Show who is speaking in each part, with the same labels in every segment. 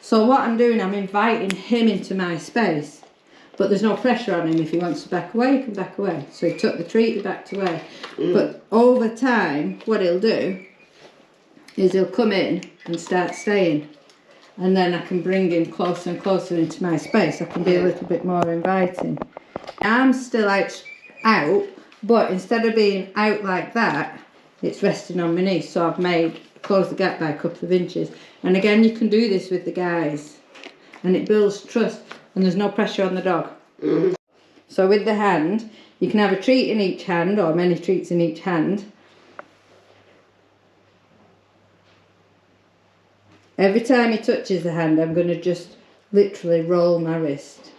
Speaker 1: So what I'm doing, I'm inviting him into my space. But there's no pressure on him. If he wants to back away, he can back away. So he took the treat, he backed away. But over time, what he'll do is he'll come in and start staying. And then I can bring him closer and closer into my space. I can be a little bit more inviting. I'm still out, but instead of being out like that, it's resting on my knee. So I've closed the gap by a couple of inches. And again, you can do this with the guys. And it builds trust. And there's no pressure on the dog. So with the hand, you can have a treat in each hand, or many treats in each hand. Every time he touches the hand, I'm going to just literally roll my wrist.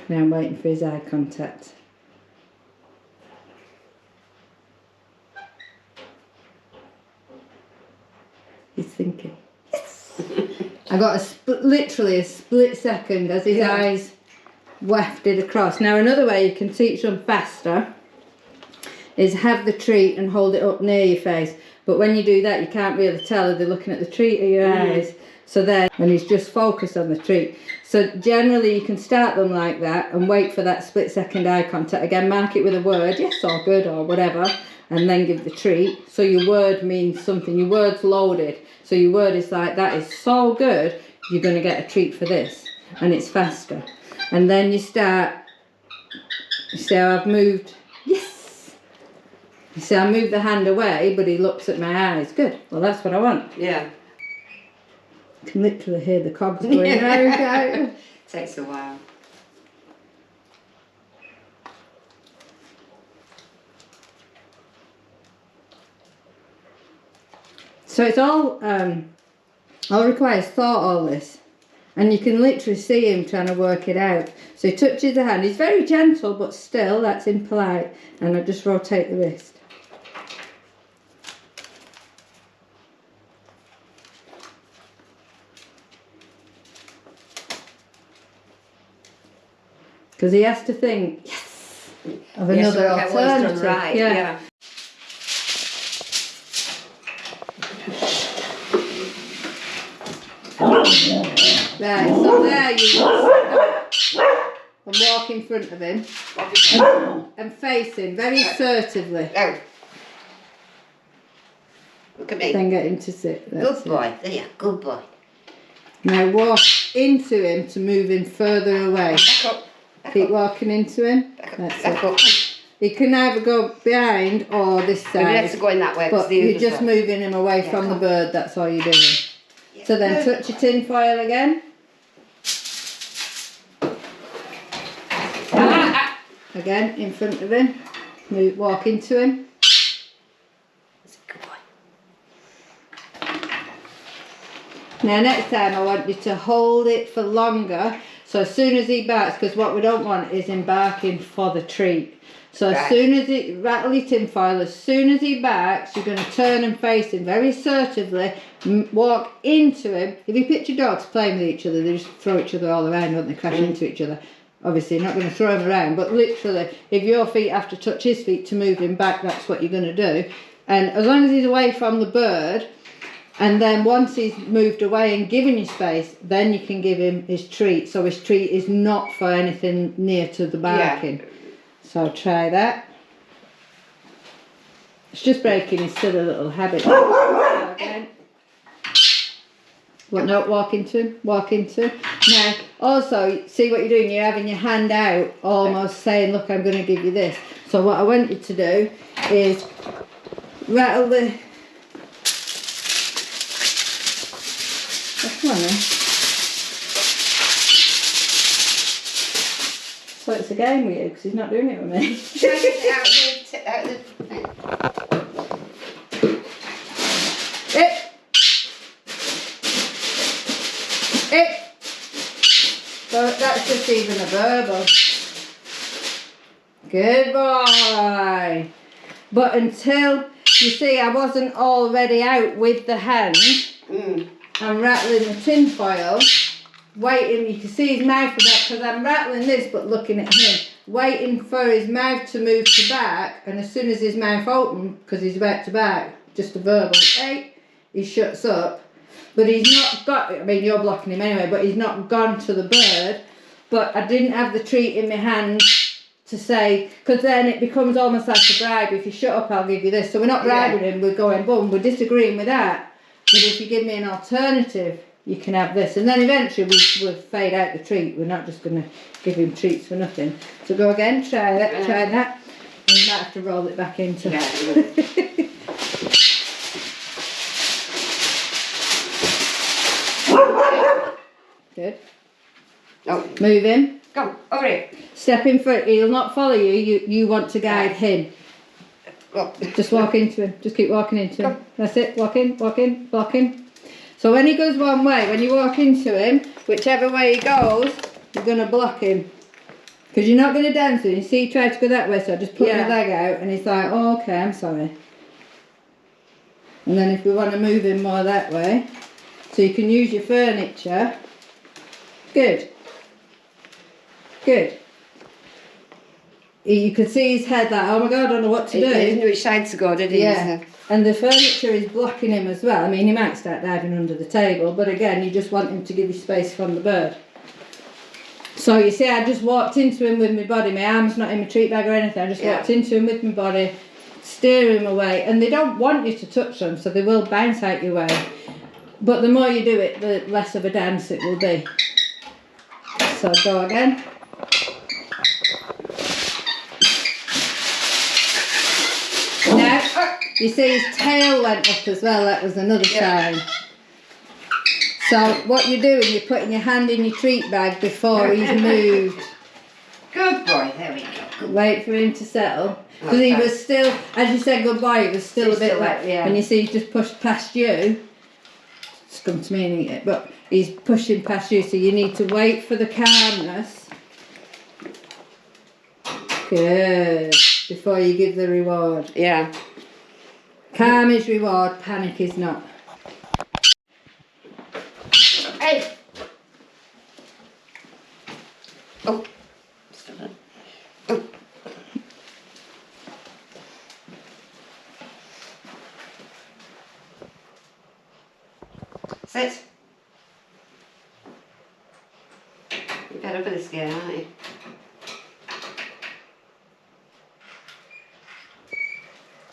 Speaker 1: Now I'm waiting for his eye contact. He's thinking, yes! I got literally a split second as his eyes wafted across. Now another way you can teach them faster is have the treat and hold it up near your face. But when you do that, you can't really tell if they're looking at the treat or your eyes. So then, and he's just focused on the treat. So generally you can start them like that and wait for that split second eye contact. Again, mark it with a word, yes or good or whatever, and then give the treat. So your word means something, your word's loaded. So your word is like, that is so good, you're going to get a treat for this. And it's faster. And then you start, you see how I've moved, yes! You see, I move the hand away, but he looks at my eyes. Good. Well, that's what I want.
Speaker 2: Yeah.
Speaker 1: You can literally hear the cogs going round.
Speaker 2: Takes a while.
Speaker 1: So it's all requires thought, all this. And you can literally see him trying to work it out. So he touches the hand. He's very gentle, but still, that's impolite. And I just rotate the wrist. Because he has to think, yes, of another alternative.
Speaker 2: Right, yeah.
Speaker 1: Right, so there you and walk in front of him and face him very assertively.
Speaker 2: Oh. Look at me.
Speaker 1: Then get him to sit.
Speaker 2: Good boy. There, good boy.
Speaker 1: Now walk into him to move him further away.
Speaker 2: Back up.
Speaker 1: Keep walking into him. That's it. He can either go behind or this side.
Speaker 2: We have to go in that way.
Speaker 1: But you're just moving him away from the bird, that's all you're doing. Yeah. So then touch your tin foil again. Again, in front of him. Walk into him.
Speaker 2: Good boy.
Speaker 1: Now next time I want you to hold it for longer. So as soon as he barks, because what we don't want is him barking for the treat. So as soon as he, rattle your tin foil, as soon as he barks, you're going to turn and face him very assertively, walk into him. If you picture dogs playing with each other, they just throw each other all around, don't they, crash into each other. Obviously you're not going to throw him around, but literally, if your feet have to touch his feet to move him back, that's what you're going to do. And as long as he's away from the bird, and then once he's moved away and given you space, then you can give him his treat. So his treat is not for anything near to the barking. Yeah. So try that. It's just breaking his silly little habit. Again. What, no, walk into him, walk into him. Now, also, see what you're doing, you're having your hand out, almost saying, look, I'm going to give you this. So what I want you to do is rattle the... Come on then. So it's a game with you, because he's not doing it with me. So that's just even a verbal. Good boy. But until, you see, I wasn't already out with the hand. I'm rattling the tin foil, waiting, you can see his mouth for that, because I'm rattling this but looking at him, waiting for his mouth to move to back, and as soon as his mouth opens, because he's about to back, just a verbal, hey, he shuts up. But he's not got, I mean, you're blocking him anyway, but he's not gone to the bird. But I didn't have the treat in my hand to say, because then it becomes almost like a bribe. If you shut up, I'll give you this. So we're not bribing him, we're going, boom, we're disagreeing with that. But if you give me an alternative, you can have this. And then eventually we'll fade out the treat. We're not just going to give him treats for nothing. So go again, try that, try that. And you might have to roll it back into. Good.
Speaker 2: Oh.
Speaker 1: Move him.
Speaker 2: Come, over here.
Speaker 1: Step in front. He'll not follow you. You want to guide him.
Speaker 2: Go.
Speaker 1: Just walk into him. Just keep walking into him. That's it. Walk in, walk in, walk in. So when he goes one way, when you walk into him, whichever way he goes, you're going to block him. Because you're not going to dance with him. You see, he tried to go that way, so I just put my leg out, and he's like, oh, okay, I'm sorry. And then if we want to move him more that way, so you can use your furniture. Good. Good. You can see his head like, oh my God, I don't know what to do.
Speaker 2: He didn't know which side to go, did he?
Speaker 1: Yeah. And the furniture is blocking him as well. I mean, he might start diving under the table, but again, you just want him to give you space from the bird. So you see, I just walked into him with my body. My arm's not in my treat bag or anything. I just walked into him with my body, steer him away. And they don't want you to touch them, so they will bounce out your way. But the more you do it, the less of a dance it will be. So go again. Now, you see his tail went up as well. That was another sign. So what you're doing, you're putting your hand in your treat bag before he's moved.
Speaker 2: Good boy, there we go.
Speaker 1: Wait for him to settle. Because he was still, as you said goodbye, it was still a bit wet. And you see he's just pushed past you. It's come to me and eat it, but he's pushing past you, so you need to wait for the calmness. Good. Before you give the reward.
Speaker 2: Yeah.
Speaker 1: Calm is reward, panic is not.
Speaker 2: Hey! Oh. Oh. Sit. You're better for this game, aren't you?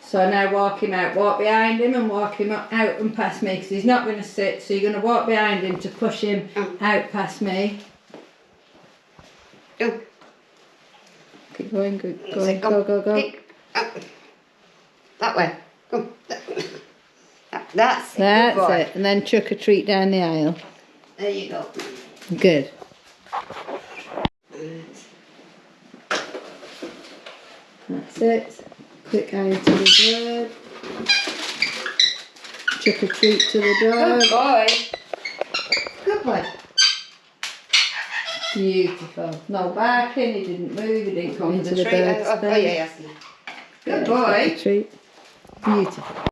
Speaker 1: So now walk him out, walk behind him and walk him out and past me, because he's not going to sit, so you're going to walk behind him to push him out past me.
Speaker 2: Go.
Speaker 1: Keep going, good.
Speaker 2: Go,
Speaker 1: Go, go, go.
Speaker 2: Pick up. That way. Go. That's it.
Speaker 1: That's it. And then chuck a treat down the aisle.
Speaker 2: There you go.
Speaker 1: Good. That's it. Quick eye to the bird. Chuck a treat to the dog.
Speaker 2: Good boy. Good boy.
Speaker 1: Beautiful. No barking, he didn't move, he didn't come into the
Speaker 2: tree.
Speaker 1: bird's
Speaker 2: Oh, yeah,
Speaker 1: den.
Speaker 2: yes. Good boy.
Speaker 1: Treat. Beautiful.